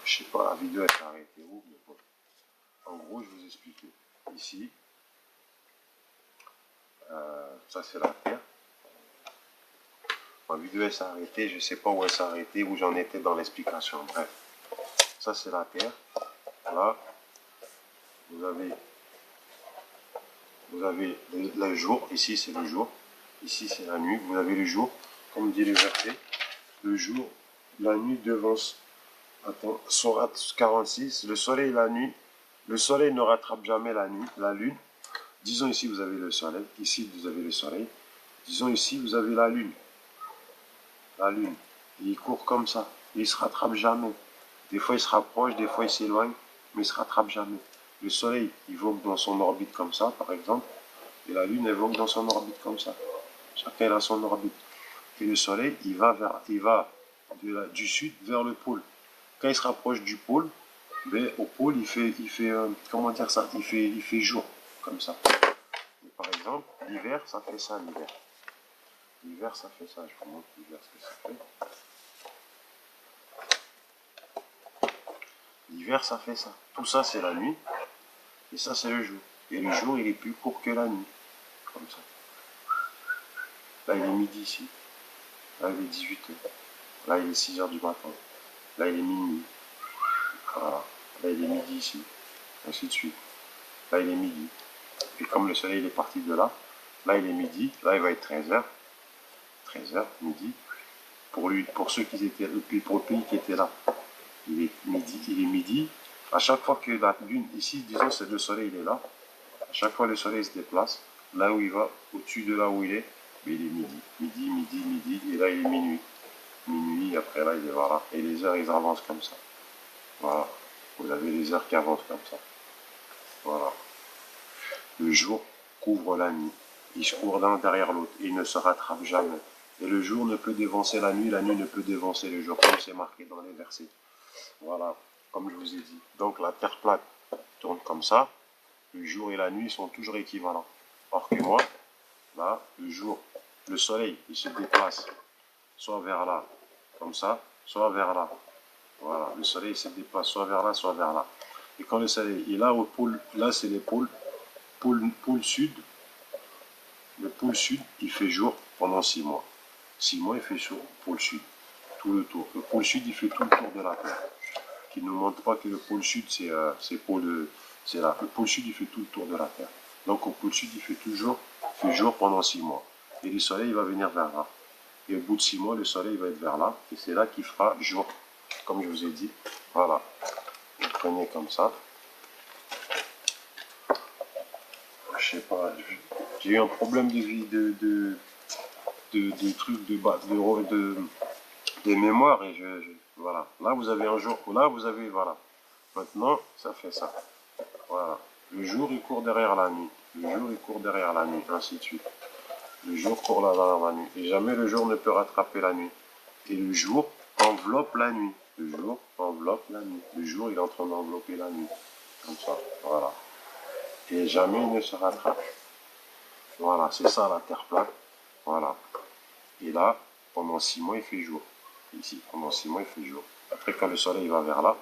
Je sais pas, la vidéo elle s'est arrêtée où, mais bon. En gros, je vous explique. Ici, ça c'est la Terre. Ma vidéo elle s'est arrêtée, je sais pas où elle s'est arrêtée, où j'en étais dans l'explication. Bref, ça c'est la Terre. Là, vous avez le jour. Ici c'est le jour. Ici c'est la nuit. Vous avez le jour, comme dit le verset. Le jour, la nuit devance. Attends, sourate 46. Le soleil et la nuit. Le soleil ne rattrape jamais la nuit, la lune. Disons ici vous avez le soleil. Ici vous avez le soleil. Disons ici vous avez la lune. La lune. Il court comme ça. Il se rattrape jamais. Des fois il se rapproche, des fois il s'éloigne, mais il se rattrape jamais. Le soleil, il vogue dans son orbite comme ça, par exemple, et la lune, elle vogue dans son orbite comme ça. Chacun a son orbite. Et le soleil, il va du sud vers le pôle. Quand il se rapproche du pôle, ben, au pôle, comment dire ça, il fait jour, comme ça. Et par exemple, l'hiver, ça fait ça, l'hiver. L'hiver, ça fait ça. Je vous montre l'hiver ce que ça fait. L'hiver, ça fait ça. Tout ça, c'est la nuit. Et ça, c'est le jour. Et le jour, il est plus court que la nuit. Comme ça. Là, il est midi ici. Là, il est 18h. Là, il est 6h du matin. Là, il est minuit. Voilà. Là, il est midi ici. Ainsi de suite. Là, il est midi. Et comme le soleil il est parti de là, là, il est midi. Là, il va être 13h. 13h, midi. Pour ceux qui étaient, pour le pays qui était là, il est midi. À chaque fois que la lune, ici, disons, c'est le soleil, il est là. À chaque fois, le soleil se déplace. Là où il va, au-dessus de là où il est, mais il est midi. Et là, il est minuit. Minuit, après là, il est voilà. Et les heures, ils avancent comme ça. Voilà. Vous avez les heures qui avancent comme ça. Voilà. Le jour couvre la nuit. Il se court l'un derrière l'autre. Il ne se rattrape jamais. Et le jour ne peut dévancer la nuit ne peut dévancer le jour, comme c'est marqué dans les versets. Voilà, comme je vous ai dit. Donc la terre plate tourne comme ça. Le jour et la nuit sont toujours équivalents. Or que moi, là, le jour, le soleil, il se déplace soit vers là, comme ça, soit vers là. Voilà, le soleil il se déplace soit vers là, soit vers là. Et quand le soleil est là au pôle, là c'est les pôles, pôle sud. Le pôle sud, il fait jour pendant 6 mois. 6 mois, il fait jour, pôle sud. Tout le tour. Le pôle sud, il fait tout le tour de la Terre. Qui ne montre pas que le pôle sud, c'est là. Le pôle sud, il fait tout le tour de la Terre. Donc au pôle sud, il fait jour pendant 6 mois. Et le soleil, il va venir vers là. Et au bout de 6 mois, le soleil va être vers là. Et c'est là qu'il fera jour, comme je vous ai dit. Voilà. Vous prenez comme ça. Je sais pas. J'ai eu un problème de trucs de mémoire. Et voilà. Là, vous avez un jour. Là, vous avez. Voilà. Maintenant, ça fait ça. Voilà. Le jour, il court derrière la nuit. Le jour, il court derrière la nuit. Ainsi de suite. Le jour court derrière la nuit. Et jamais le jour ne peut rattraper la nuit. Et le jour enveloppe la nuit. Le jour enveloppe la nuit. Le jour, il est en train d'envelopper la nuit. Comme ça. Voilà. Et jamais il ne se rattrape. Voilà. C'est ça la terre plate. Voilà. Et là, pendant 6 mois, il fait jour. Ici, pendant 6 mois, il fait jour. Après, quand le soleil va vers là,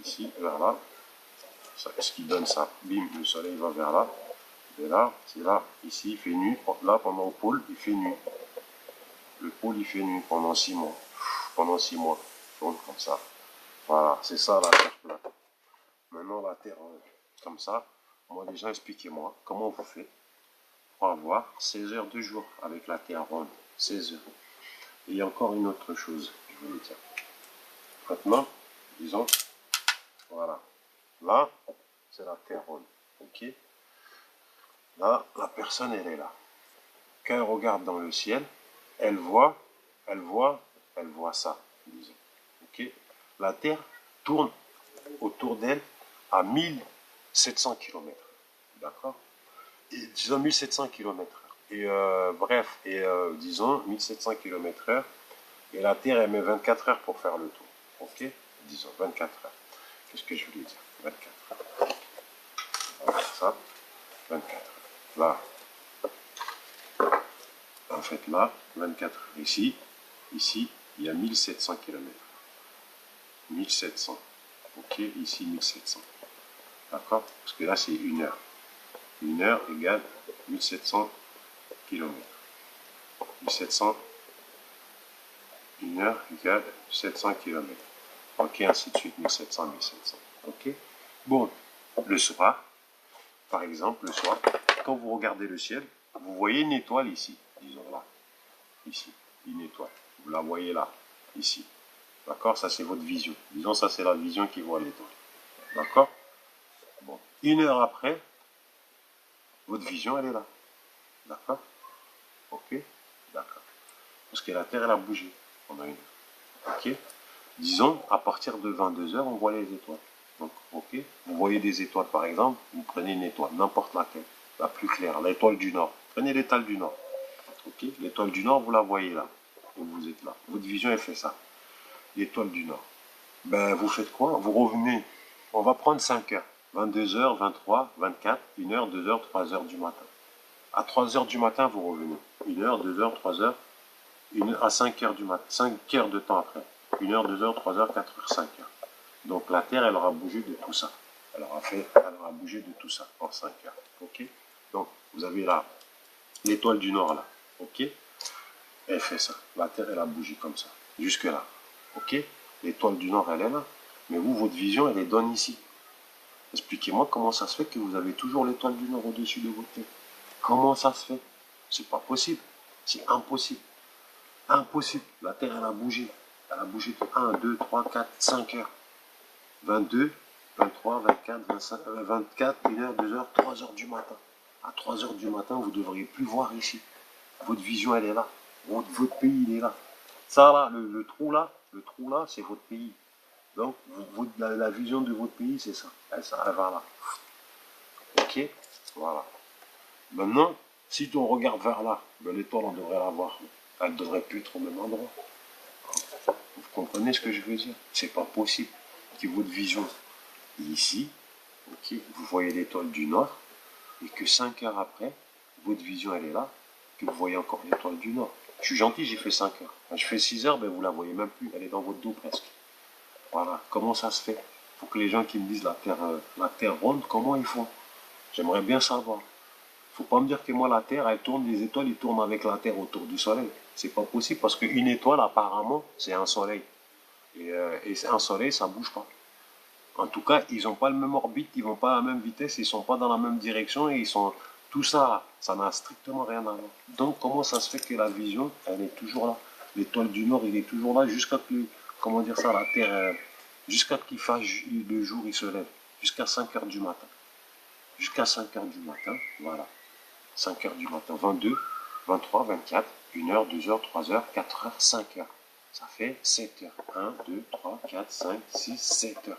ici, vers là, ce qui donne ça, bim, le soleil va vers là. Et là, c'est là, ici, il fait nuit. Là, pendant le pôle, il fait nuit. Le pôle, il fait nuit pendant 6 mois. Pendant 6 mois, il tourne comme ça. Voilà, c'est ça la terre plate. Maintenant, la terre, comme ça, moi, déjà, expliquez-moi comment vous faites pour avoir 16 heures de jour avec la terre ronde. 16 heures. Et il y a encore une autre chose, je voulais dire. Maintenant, disons, voilà. Là, c'est la terre ronde. Ok? Là, la personne, elle est là. Quand elle regarde dans le ciel, elle voit ça, disons. Ok? La Terre tourne autour d'elle à 1700 km. D'accord? Et disons 1700 km. Et bref, disons 1700 km/h. Et la Terre, elle met 24 heures pour faire le tour. Ok? Disons 24 heures. Qu'est-ce que je voulais dire? 24 heures. Voilà, ça. 24 heures. Là. En fait, là, 24 heures. Ici, il y a 1700 km. 1700. Ok, ici 1700. D'accord? Parce que là, c'est 1 heure. 1 heure égale 1700 km. 1700, 1 heure égale 700 km. Ok, ainsi de suite, 1700, 1700. Ok? Bon, le soir, par exemple, le soir, quand vous regardez le ciel, vous voyez une étoile ici, disons là, ici, une étoile. Vous la voyez là, ici. D'accord? Ça, c'est votre vision. Disons, ça, c'est la vision qui voit l'étoile. D'accord? Bon. 1 heure après, votre vision, elle est là. D'accord? Ok? D'accord. Parce que la Terre, elle a bougé pendant 1 heure. Ok? Disons, à partir de 22 heures, on voit les étoiles. Donc, ok? Vous voyez des étoiles, par exemple, vous prenez une étoile, n'importe laquelle, la plus claire, l'étoile du Nord. Prenez l'étoile du Nord. Ok? L'étoile du Nord, vous la voyez là. Et vous êtes là. Votre vision, elle fait ça. L'étoile du Nord. Ben, vous faites quoi? Vous revenez. On va prendre 5 heures. 22 heures, 23, 24, 1 heure, 2 heures, 3 heures du matin. À 3 heures du matin, vous revenez. 1 heure, 2 heures, 3 heures, à 5 heures du matin. 5 heures de temps après. 1 heure, 2 heures, 3 heures, 4 heures, 5 heures. Donc la Terre, elle aura bougé de tout ça. Elle aura bougé de tout ça en 5 heures. Ok? Donc, vous avez là, l'étoile du Nord là. Ok? Elle fait ça. La Terre, elle a bougé comme ça. Jusque là. Ok? L'étoile du Nord, elle est là. Mais vous, votre vision, elle est donne ici. Expliquez-moi comment ça se fait que vous avez toujours l'étoile du Nord au-dessus de votre tête. Comment ça se fait? C'est pas possible. C'est impossible. Impossible. La Terre, elle a bougé. Elle a bougé de 1, 2, 3, 4, 5 heures. 22, 23, 24, 25, 24, 1 heure, 2 heures, 3 heures du matin. À 3 heures du matin, vous ne devriez plus voir ici. Votre vision, elle est là. Votre pays, il est là. Ça, là, le trou là, c'est votre pays. Donc, la vision de votre pays, c'est ça. Elle va là. Ok? Voilà. Maintenant, si on regarde vers là, ben, l'étoile, on devrait la voir. Elle ne devrait plus être au même endroit. Vous comprenez ce que je veux dire? C'est pas possible que votre vision est ici, ok, vous voyez l'étoile du Nord, et que 5 heures après, votre vision, elle est là, que vous voyez encore l'étoile du Nord. Je suis gentil, j'ai fait 5 heures. Quand je fais 6 heures, ben, vous la voyez même plus. Elle est dans votre dos presque. Voilà. Comment ça se fait? Il faut que les gens qui me disent la terre ronde, comment ils font? J'aimerais bien savoir. Faut pas me dire que moi, la Terre, elle tourne, les étoiles, ils tournent avec la Terre autour du Soleil. C'est pas possible parce qu'une étoile, apparemment, c'est un Soleil. Et un Soleil, ça bouge pas. En tout cas, ils n'ont pas le même orbite, ils vont pas à la même vitesse, ils sont pas dans la même direction et ils sont. Tout ça, ça n'a strictement rien à voir. Donc, comment ça se fait que la vision, elle est toujours là? L'étoile du Nord, il est toujours là jusqu'à que, comment dire ça, la Terre, jusqu'à qu'il fasse le jour, il se lève. Jusqu'à 5 heures du matin. Jusqu'à 5 heures du matin, voilà. 5 heures du matin, 22, 23, 24, 1 heure, 2 heures, 3 heures, 4 heures, 5 heures. Ça fait 7 heures. 1, 2, 3, 4, 5, 6, 7 heures.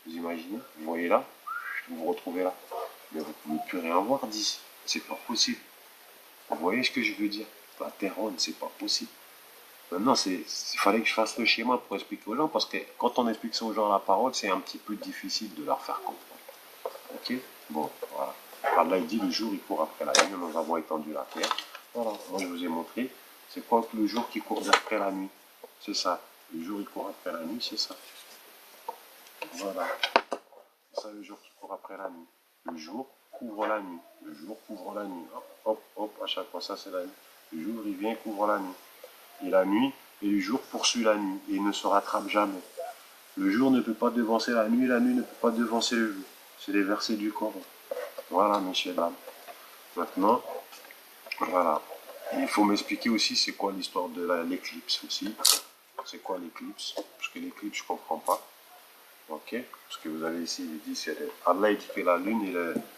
Vous imaginez? Vous voyez là? Vous vous retrouvez là. Mais vous ne pouvez plus rien voir d'ici. C'est pas possible. Vous voyez ce que je veux dire? La Terre ronde, c'est pas possible. Maintenant, il fallait que je fasse le schéma pour expliquer aux gens, parce que quand on explique ça aux gens à la parole, c'est un petit peu difficile de leur faire comprendre. Ok? Bon, voilà. Allah, il dit le jour, il court après la nuit, nous avons étendu la terre. Voilà, moi je vous ai montré, c'est quoi le jour qui court après la nuit? C'est ça. Le jour, il court après la nuit, c'est ça. Voilà. C'est ça le jour qui court après la nuit. Le jour couvre la nuit. Le jour couvre la nuit. Hop, hop, hop, à chaque fois, ça c'est la nuit. Le jour, il vient, couvre la nuit. Et la nuit, et le jour poursuit la nuit. Et il ne se rattrape jamais. Le jour ne peut pas devancer la nuit ne peut pas devancer le jour. C'est les versets du Coran. Voilà, messieurs, dames. Maintenant, voilà. Il faut m'expliquer aussi c'est quoi l'histoire de l'éclipse aussi. C'est quoi l'éclipse? Parce que l'éclipse, je ne comprends pas. Ok? Parce que vous avez ici, il dit, Allah il dit que la lune et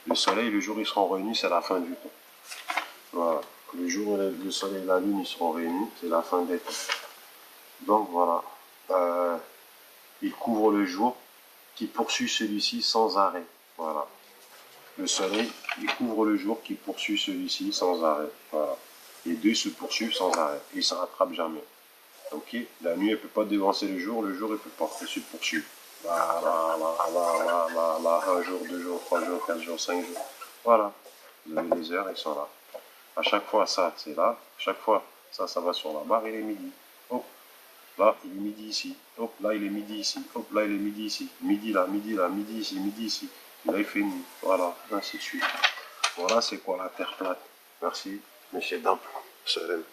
le soleil, le jour ils seront réunis, c'est la fin du temps. Voilà. Le jour où le soleil et la lune ils seront réunis, c'est la fin des temps. Donc voilà. Il couvre le jour qui poursuit celui-ci sans arrêt. Voilà. Le soleil, il couvre le jour qui poursuit celui-ci sans arrêt. Voilà. Les deux se poursuivent sans arrêt. Ils ne se rattrapent jamais. Ok? La nuit, elle ne peut pas devancer le jour il ne peut pas se poursuivre. Là, là, là, là, là, là, là, 1 jour, 2 jours, 3 jours, 4 jours, 5 jours. Voilà. Vous avez les heures, ils sont là. À chaque fois, ça, c'est là. À chaque fois, ça va sur la barre et les midi. Oh. Là, il est midi ici. Hop, là, il est midi ici. Hop, là, il est midi ici. Midi là, midi ici, midi ici. Et là, il fait nuit. Voilà, ainsi de suite. Voilà, c'est quoi la Terre plate. Merci, monsieur Dam. Salam.